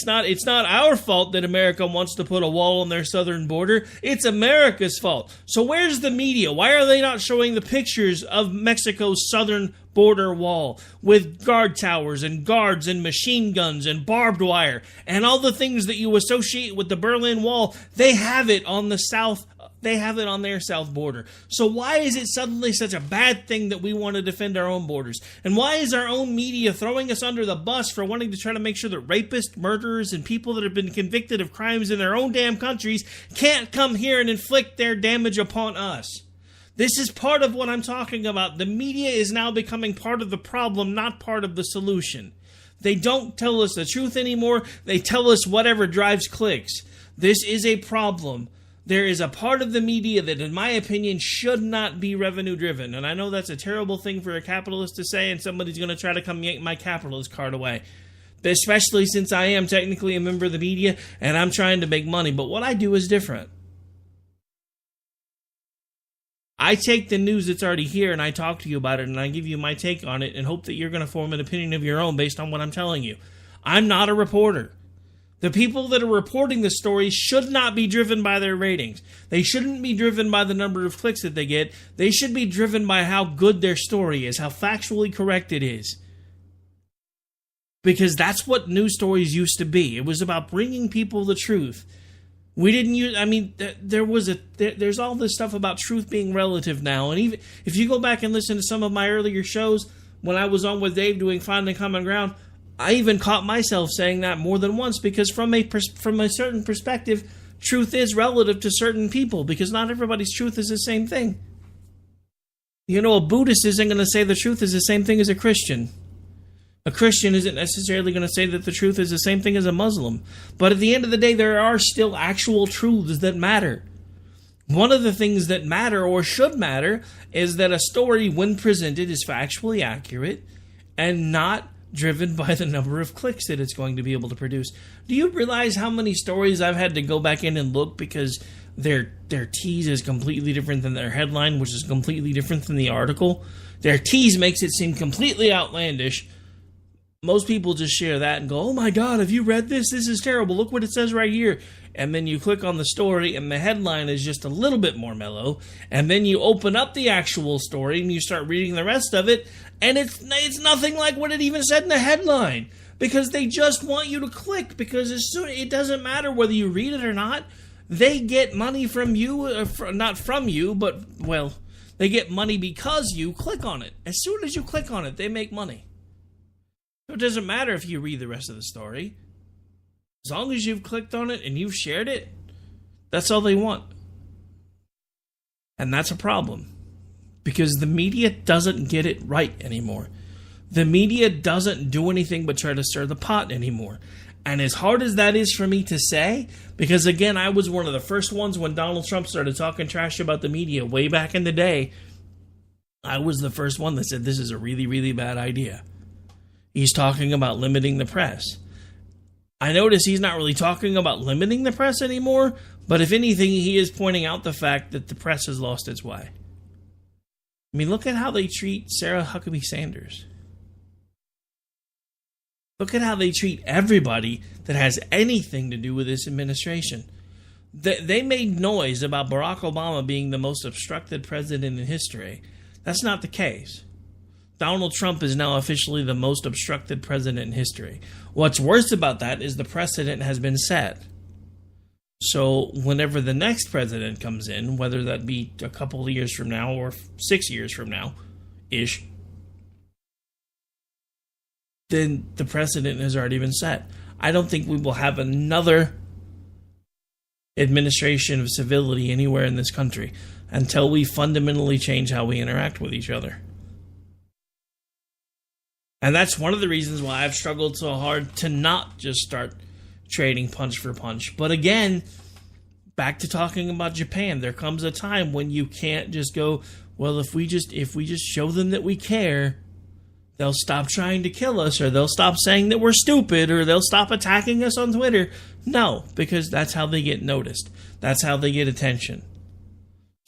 not our fault that America wants to put a wall on their southern border. It's America's fault. So where's the media? Why are they not showing the pictures of Mexico's southern border wall with guard towers and guards and machine guns and barbed wire and all the things that you associate with the Berlin Wall? They have it on the south. They have it on their south border. So why is it suddenly such a bad thing that we want to defend our own borders? And why is our own media throwing us under the bus for wanting to try to make sure that rapists, murderers, and people that have been convicted of crimes in their own damn countries can't come here and inflict their damage upon us? This is part of what I'm talking about. The media is now becoming part of the problem, not part of the solution. They don't tell us the truth anymore. They tell us whatever drives clicks. This is a problem. There is a part of the media that, in my opinion, should not be revenue-driven. And I know that's a terrible thing for a capitalist to say, and somebody's going to try to come yank my capitalist card away. Especially since I am technically a member of the media, and I'm trying to make money. But what I do is different. I take the news that's already here, and I talk to you about it, and I give you my take on it, and hope that you're going to form an opinion of your own based on what I'm telling you. I'm not a reporter. The people that are reporting the stories should not be driven by their ratings. They shouldn't be driven by the number of clicks that they get. They should be driven by how good their story is, how factually correct it is. Because that's what news stories used to be. It was about bringing people the truth. We didn't use, I mean, there's all this stuff about truth being relative now. And even if you go back and listen to some of my earlier shows, when I was on with Dave doing Finding Common Ground, I even caught myself saying that more than once, because from a certain perspective, truth is relative to certain people, because not everybody's truth is the same thing. You know, a Buddhist isn't going to say the truth is the same thing as a Christian. A Christian isn't necessarily going to say that the truth is the same thing as a Muslim. But at the end of the day, there are still actual truths that matter. One of the things that matter, or should matter, is that a story, when presented, is factually accurate and not driven by the number of clicks that it's going to be able to produce. Do you realize how many stories I've had to go back in and look because their tease is completely different than their headline, which is completely different than the article? Their tease makes it seem completely outlandish. Most people just share that and go, oh my God, have you read this? This is terrible. Look what it says right here. And then you click on the story and the headline is just a little bit more mellow. And then you open up the actual story and you start reading the rest of it. And it's nothing like what it even said in the headline. Because they just want you to click. Because it doesn't matter whether you read it or not. They get money from you, not from you, but, well, they get money because you click on it. As soon as you click on it, they make money. So it doesn't matter if you read the rest of the story. As long as you've clicked on it and you've shared it, that's all they want. And that's a problem. Because the media doesn't get it right anymore. The media doesn't do anything but try to stir the pot anymore. And as hard as that is for me to say, because again, I was one of the first ones when Donald Trump started talking trash about the media way back in the day. I was the first one that said this is a really, really bad idea. He's talking about limiting the press. I notice he's not really talking about limiting the press anymore, but if anything, he is pointing out the fact that the press has lost its way. I mean, look at how they treat Sarah Huckabee Sanders. Look at how they treat everybody that has anything to do with this administration. They made noise about Barack Obama being the most obstructed president in history. That's not the case. Donald Trump is now officially the most obstructed president in history. What's worse about that is the precedent has been set. So whenever the next president comes in, whether that be a couple of years from now or 6 years from now-ish, then the precedent has already been set. I don't think we will have another administration of civility anywhere in this country until we fundamentally change how we interact with each other. And that's one of the reasons why I've struggled so hard to not just start trading punch for punch. But again, back to talking about Japan, there comes a time when you can't just go, well, if we just show them that we care, they'll stop trying to kill us, or they'll stop saying that we're stupid, or they'll stop attacking us on Twitter. No, because that's how they get noticed. That's how they get attention.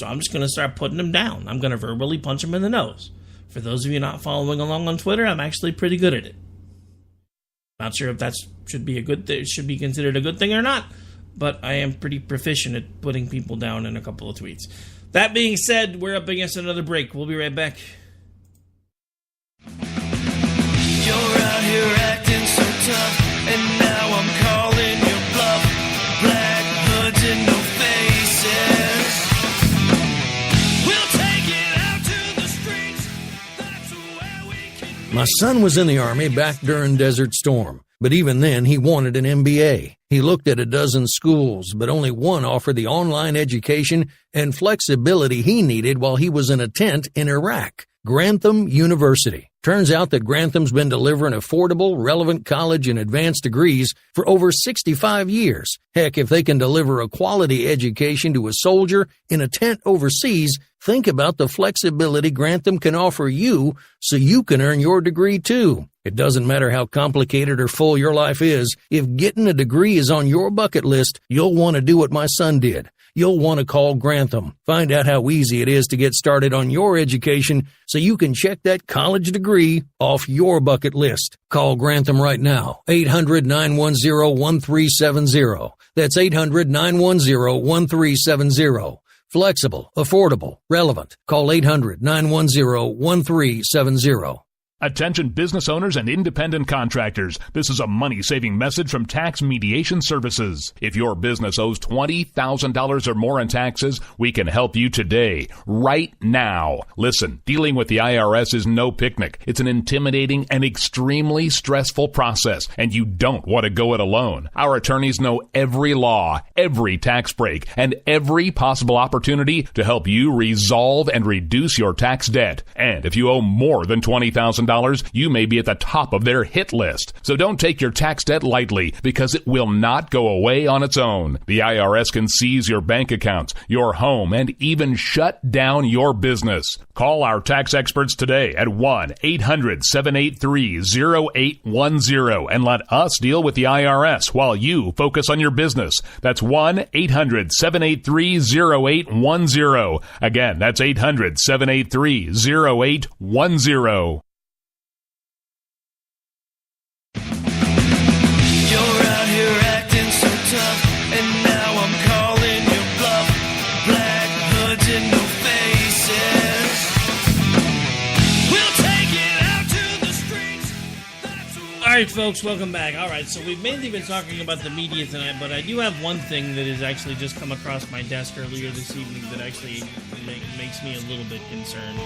So I'm just going to start putting them down. I'm going to verbally punch them in the nose. For those of you not following along on Twitter, I'm actually pretty good at it. Not sure if that should be should be considered a good thing or not, but I am pretty proficient at putting people down in a couple of tweets. That being said, we're up against another break. We'll be right back. You're out here acting so tough, and now I'm calling your bluff. Black hoods and no faces. We'll take it out to the streets. That's where we can. My son was in the Army back during Desert Storm, but even then he wanted an MBA. He looked at a dozen schools, but only one offered the online education and flexibility he needed while he was in a tent in Iraq. Grantham University. Turns out that Grantham's been delivering affordable, relevant college and advanced degrees for over 65 years. Heck, if they can deliver a quality education to a soldier in a tent overseas, think about the flexibility Grantham can offer you so you can earn your degree too. It doesn't matter how complicated or full your life is. If getting a degree is on your bucket list, you'll want to do what my son did. You'll want to call Grantham. Find out how easy it is to get started on your education so you can check that college degree off your bucket list. Call Grantham right now. 800-910-1370. That's 800-910-1370. Flexible, affordable, relevant. Call 800-910-1370. Attention business owners and independent contractors. This is a money-saving message from Tax Mediation Services. If your business owes $20,000 or more in taxes, we can help you today, right now. Listen, dealing with the IRS is no picnic. It's an intimidating and extremely stressful process, and you don't want to go it alone. Our attorneys know every law, every tax break, and every possible opportunity to help you resolve and reduce your tax debt. And if you owe more than $20,000, you may be at the top of their hit list. So don't take your tax debt lightly, because it will not go away on its own. The IRS can seize your bank accounts, your home, and even shut down your business. Call our tax experts today at 1-800-783-0810 and let us deal with the IRS while you focus on your business. That's 1-800-783-0810. Again, that's 800-783-0810. And now I'm calling your bluff. Black hoods and no faces. We'll take it out to the streets. All right, folks, welcome back. All right, so we've mainly been talking about the media tonight, but I do have one thing that has actually just come across my desk earlier this evening that actually makes me a little bit concerned.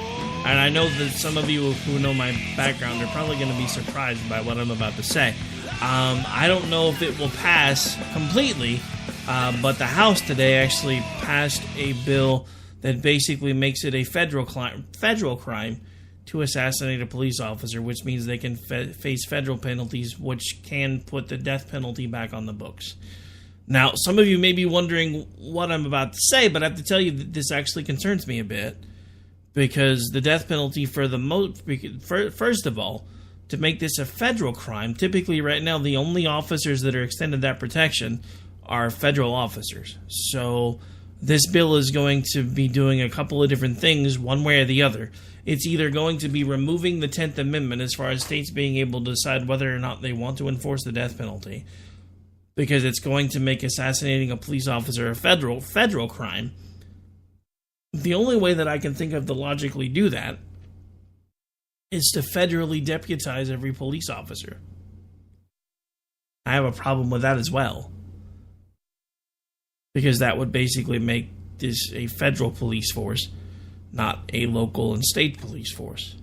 And I know that some of you who know my background are probably going to be surprised by what I'm about to say. I don't know if it will pass completely, but the House today actually passed a bill that basically makes it a federal crime to assassinate a police officer, which means they can face federal penalties, which can put the death penalty back on the books. Now, some of you may be wondering what I'm about to say, but I have to tell you that this actually concerns me a bit, because the death penalty first of all, to make this a federal crime, typically right now the only officers that are extended that protection are federal officers. So this bill is going to be doing a couple of different things one way or the other. It's either going to be removing the 10th Amendment as far as states being able to decide whether or not they want to enforce the death penalty, because it's going to make assassinating a police officer a federal crime. The only way that I can think of to logically do that is to federally deputize every police officer. I have a problem with that as well, because that would basically make this a federal police force, not a local and state police force.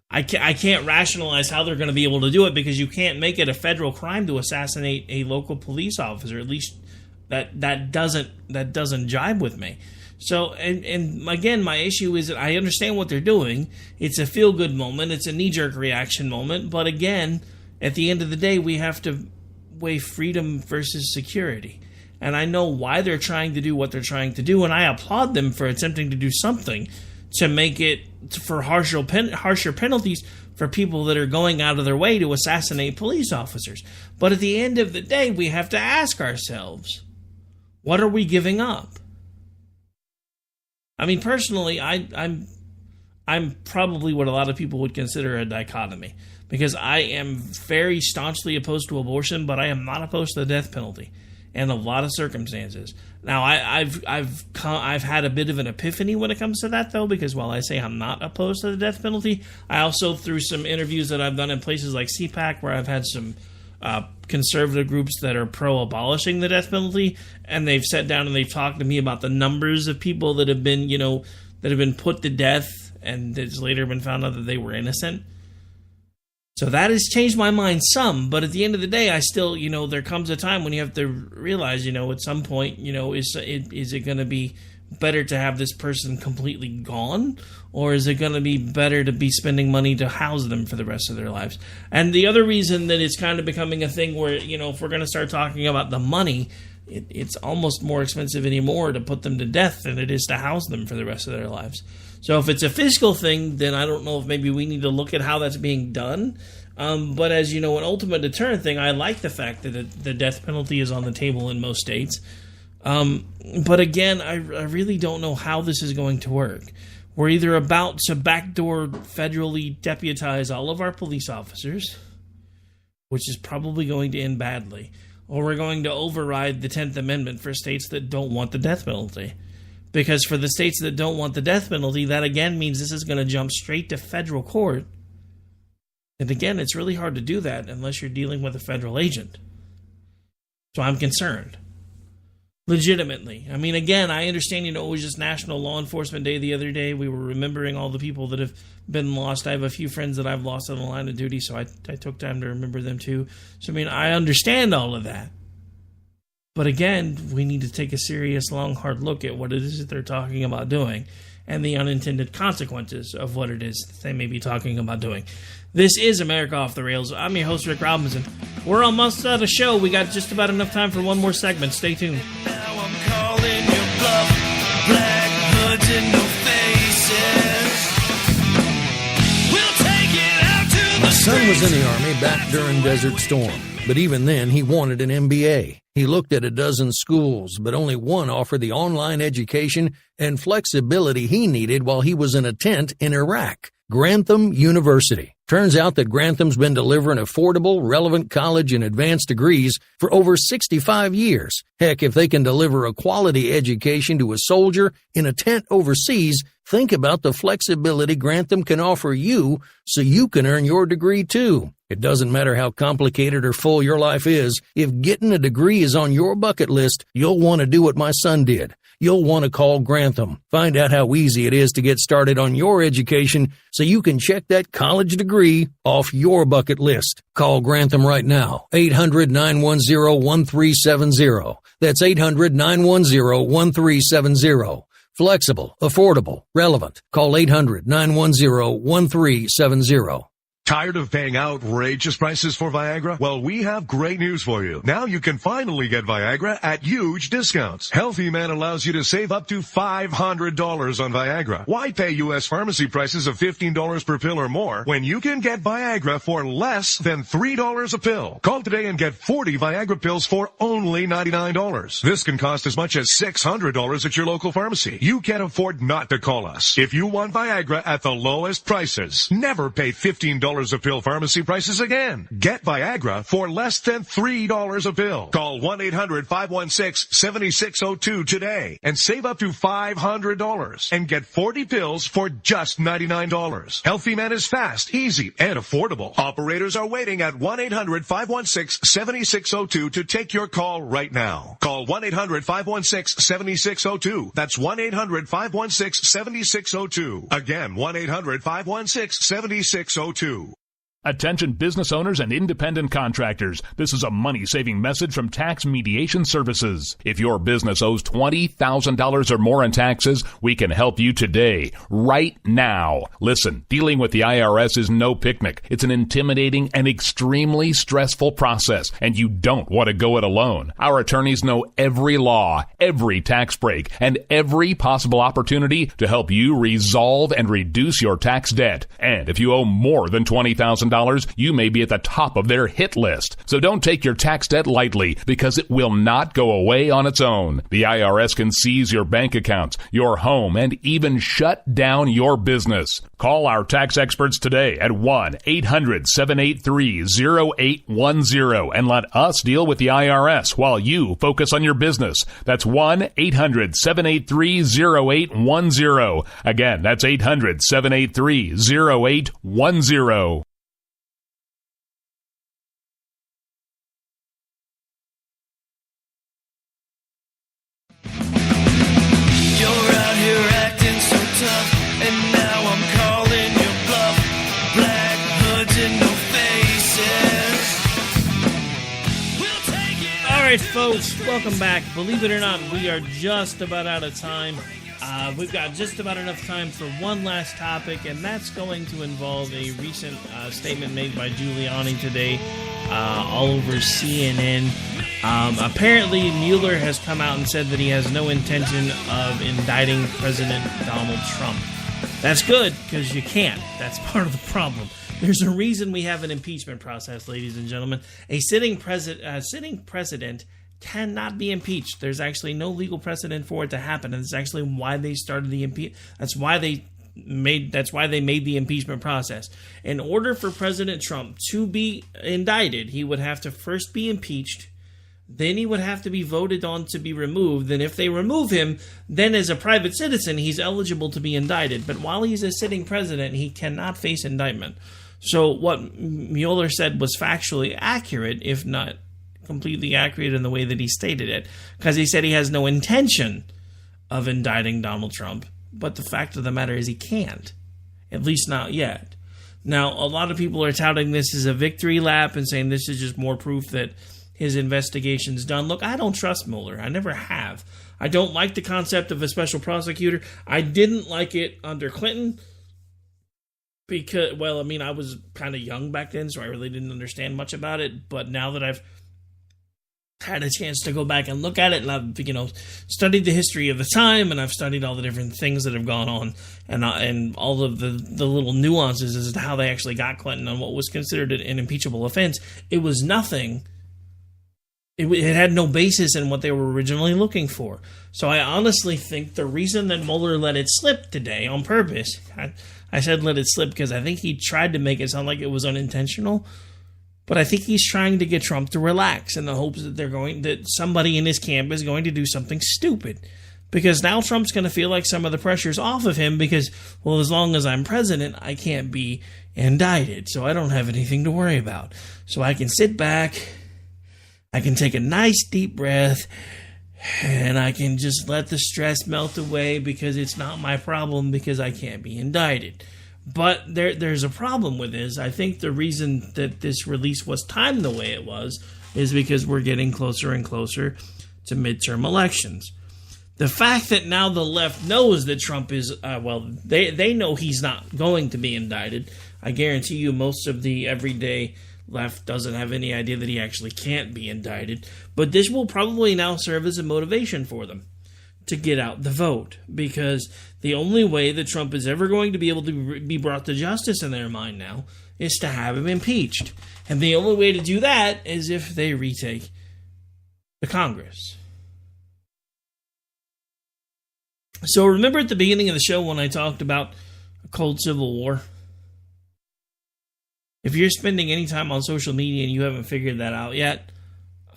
I can't rationalize how they're going to be able to do it, because you can't make it a federal crime to assassinate a local police officer. At least that doesn't jibe with me. So, and again, my issue is that I understand what they're doing. It's a feel-good moment. It's a knee-jerk reaction moment. But again, at the end of the day, we have to weigh freedom versus security. And I know why they're trying to do what they're trying to do, and I applaud them for attempting to do something to make it for harsher penalties for people that are going out of their way to assassinate police officers. But at the end of the day, we have to ask ourselves, what are we giving up? I mean, personally, I'm probably what a lot of people would consider a dichotomy, because I am very staunchly opposed to abortion, but I am not opposed to the death penalty in a lot of circumstances. Now, I've had a bit of an epiphany when it comes to that, though, because while I say I'm not opposed to the death penalty, I also, through some interviews that I've done in places like CPAC, where I've had some conservative groups that are pro-abolishing the death penalty, and they've sat down and they've talked to me about the numbers of people that have been, that have been put to death, and it's later been found out that they were innocent. So that has changed my mind some, but at the end of the day, I still, there comes a time when you have to realize, at some point, is it going to be better to have this person completely gone, or is it going to be better to be spending money to house them for the rest of their lives? And the other reason that it's kind of becoming a thing where, if we're going to start talking about the money, it's almost more expensive anymore to put them to death than it is to house them for the rest of their lives. So if it's a fiscal thing, then I don't know if maybe we need to look at how that's being done. But as an ultimate deterrent thing, I like the fact that the death penalty is on the table in most states. But again, I really don't know how this is going to work. We're either about to backdoor federally deputize all of our police officers, which is probably going to end badly, or we're going to override the 10th Amendment for states that don't want the death penalty. Because for the states that don't want the death penalty, that again means this is going to jump straight to federal court. And again, it's really hard to do that unless you're dealing with a federal agent. So I'm concerned. Legitimately. I mean, again, I understand, it was just National Law Enforcement Day the other day. We were remembering all the people that have been lost. I have a few friends that I've lost on the line of duty, so I took time to remember them too. So, I mean, I understand all of that. But again, we need to take a serious, long, hard look at what it is that they're talking about doing and the unintended consequences of what it is that they may be talking about doing. This is America Off the Rails. I'm your host, Rick Robinson. We're almost out of show. We got just about enough time for one more segment. Stay tuned. Now I'm calling your bluff. Black hoods and no faces. We'll take it out to My son was in the Army back during Desert Storm, but even then he wanted an MBA. He looked at a dozen schools, but only one offered the online education and flexibility he needed while he was in a tent in Iraq, Grantham University. Turns out that Grantham's been delivering affordable, relevant college and advanced degrees for over 65 years. Heck, if they can deliver a quality education to a soldier in a tent overseas, think about the flexibility Grantham can offer you so you can earn your degree too. It doesn't matter how complicated or full your life is. If getting a degree is on your bucket list, you'll want to do what my son did. You'll want to call Grantham. Find out how easy it is to get started on your education so you can check that college degree off your bucket list. Call Grantham right now. 800-910-1370. That's 800-910-1370. Flexible, affordable, relevant. Call 800-910-1370. Tired of paying outrageous prices for Viagra? Well, we have great news for you. Now you can finally get Viagra at huge discounts. Healthy Man allows you to save up to $500 on Viagra. Why pay U.S. pharmacy prices of $15 per pill or more when you can get Viagra for less than $3 a pill? Call today and get 40 Viagra pills for only $99. This can cost as much as $600 at your local pharmacy. You can't afford not to call us. If you want Viagra at the lowest prices, never pay $15 a pill pharmacy prices again. Get Viagra for less than $3 a pill. Call 1-800-516-7602 today and save up to $500 and get 40 pills for just $99. Healthy Man is fast, easy, and affordable. Operators are waiting at 1-800-516-7602 to take your call right now. Call 1-800-516-7602. That's 1-800-516-7602. Again, 1-800-516-7602. Attention business owners and independent contractors. This is a money-saving message from Tax Mediation Services. If your business owes $20,000 or more in taxes, we can help you today, right now. Listen, dealing with the IRS is no picnic. It's an intimidating and extremely stressful process, and you don't want to go it alone. Our attorneys know every law, every tax break, and every possible opportunity to help you resolve and reduce your tax debt. And if you owe more than $20,000, you may be at the top of their hit list. So don't take your tax debt lightly, because it will not go away on its own. The IRS can seize your bank accounts, your home, and even shut down your business. Call our tax experts today at 1-800-783-0810 and let us deal with the IRS while you focus on your business. That's 1-800-783-0810. Again, that's 800-783-0810. All right, folks, welcome back. Believe it or not, we are just about out of time. We've got just about enough time for one last topic, and that's going to involve a recent statement made by Giuliani today all over CNN. Apparently, Mueller has come out and said that he has no intention of indicting President Donald Trump. That's good, because you can't. That's part of the problem. There's a reason we have an impeachment process, ladies and gentlemen. A sitting president cannot be impeached. There's actually no legal precedent for it to happen, and that's actually why they started the impeachment. That's why they made the impeachment process. In order for President Trump to be indicted, he would have to first be impeached. Then he would have to be voted on to be removed. Then if they remove him, then as a private citizen, he's eligible to be indicted. But while he's a sitting president, he cannot face indictment. So what Mueller said was factually accurate, if not completely accurate in the way that he stated it, because he said he has no intention of indicting Donald Trump. But the fact of the matter is he can't, at least not yet. Now, a lot of people are touting this as a victory lap and saying this is just more proof that his investigation's done. Look, I don't trust Mueller. I never have. I don't like the concept of a special prosecutor. I didn't like it under Clinton because, well, I mean, I was kind of young back then, so I really didn't understand much about it. But now that I've had a chance to go back and look at it, and I've, studied the history of the time, and I've studied all the different things that have gone on, and all of the little nuances as to how they actually got Clinton on what was considered an impeachable offense, it was nothing. It had no basis in what they were originally looking for. So I honestly think the reason that Mueller let it slip today on purpose, I said let it slip because I think he tried to make it sound like it was unintentional, but I think he's trying to get Trump to relax in the hopes that that somebody in his camp is going to do something stupid. Because now Trump's going to feel like some of the pressure's off of him because, well, as long as I'm president, I can't be indicted. So I don't have anything to worry about. So I can sit back, I can take a nice deep breath, and I can just let the stress melt away because it's not my problem because I can't be indicted. But there's a problem with this. I think the reason that this release was timed the way it was is because we're getting closer and closer to midterm elections. The fact that now the left knows that Trump is, they know he's not going to be indicted. I guarantee you most of the everyday left doesn't have any idea that he actually can't be indicted. But this will probably now serve as a motivation for them to get out the vote, because the only way that Trump is ever going to be able to be brought to justice in their mind now is to have him impeached. And the only way to do that is if they retake the Congress. So remember at the beginning of the show when I talked about a cold civil war? If you're spending any time on social media and you haven't figured that out yet,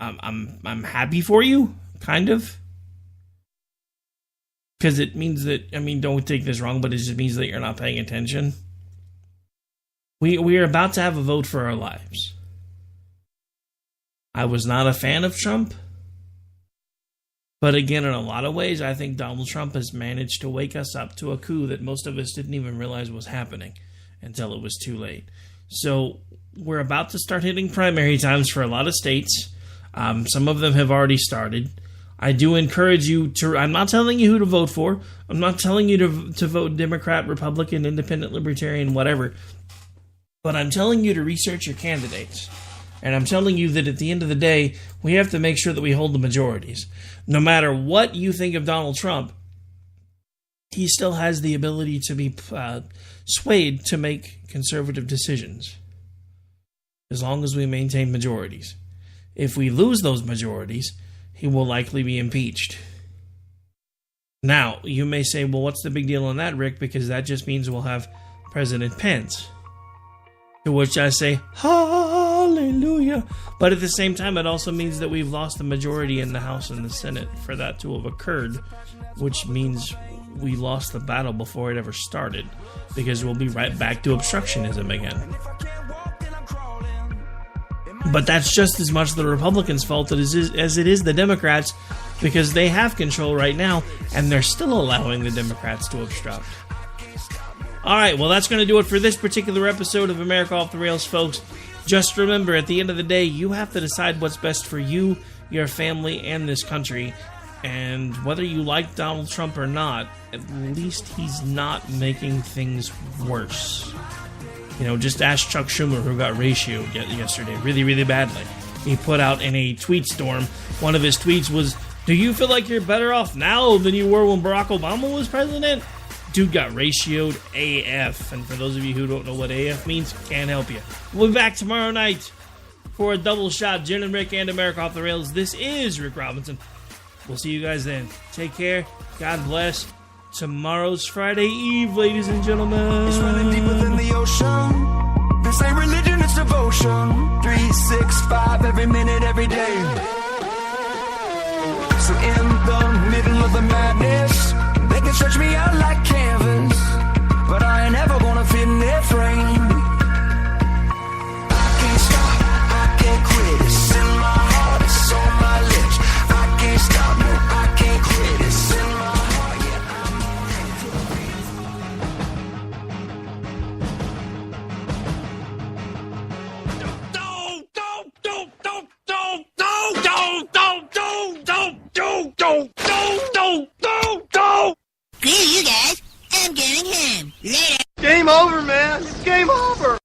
I'm happy for you, kind of. Because it means that, don't take this wrong, but it just means that you're not paying attention. We are about to have a vote for our lives. I was not a fan of Trump. But again, in a lot of ways, I think Donald Trump has managed to wake us up to a coup that most of us didn't even realize was happening until it was too late. So we're about to start hitting primary times for a lot of states. Some of them have already started. I do encourage you to, I'm not telling you who to vote for. I'm not telling you to vote Democrat, Republican, Independent, Libertarian, whatever. But I'm telling you to research your candidates. And I'm telling you that at the end of the day, we have to make sure that we hold the majorities. No matter what you think of Donald Trump, he still has the ability to be swayed to make conservative decisions. As long as we maintain majorities. If we lose those majorities, he will likely be impeached. Now, you may say, well, what's the big deal on that, Rick? Because that just means we'll have President Pence. To which I say, hallelujah. But at the same time, it also means that we've lost the majority in the House and the Senate for that to have occurred, which means we lost the battle before it ever started, because we'll be right back to obstructionism again. But that's just as much the Republicans' fault as it is the Democrats, because they have control right now, and they're still allowing the Democrats to obstruct. Alright, well that's going to do it for this particular episode of America Off the Rails, folks. Just remember, at the end of the day, you have to decide what's best for you, your family, and this country. And whether you like Donald Trump or not, at least he's not making things worse. You know, just ask Chuck Schumer, who got ratioed yesterday really, really badly. He put out in a tweet storm, one of his tweets was, do you feel like you're better off now than you were when Barack Obama was president? Dude got ratioed AF. And for those of you who don't know what AF means, can't help you. We'll be back tomorrow night for a double shot. Jen and Rick and America Off the Rails. This is Rick Robinson. We'll see you guys then. Take care. God bless. Tomorrow's Friday Eve, ladies and gentlemen. It's running deeper than the ocean. This ain't religion, it's devotion. 3, 6, 5, every minute, every day. So in the middle of the madness, they can stretch me out like canvas, but I ain't ever gonna fit in their frame. I can't stop, I can't quit. It's in my heart, it's on my lips. I can't stop, no, I can't quit. It's in my heart, Don't. Screw you guys. I'm going home. Later. Game over, man. It's game over.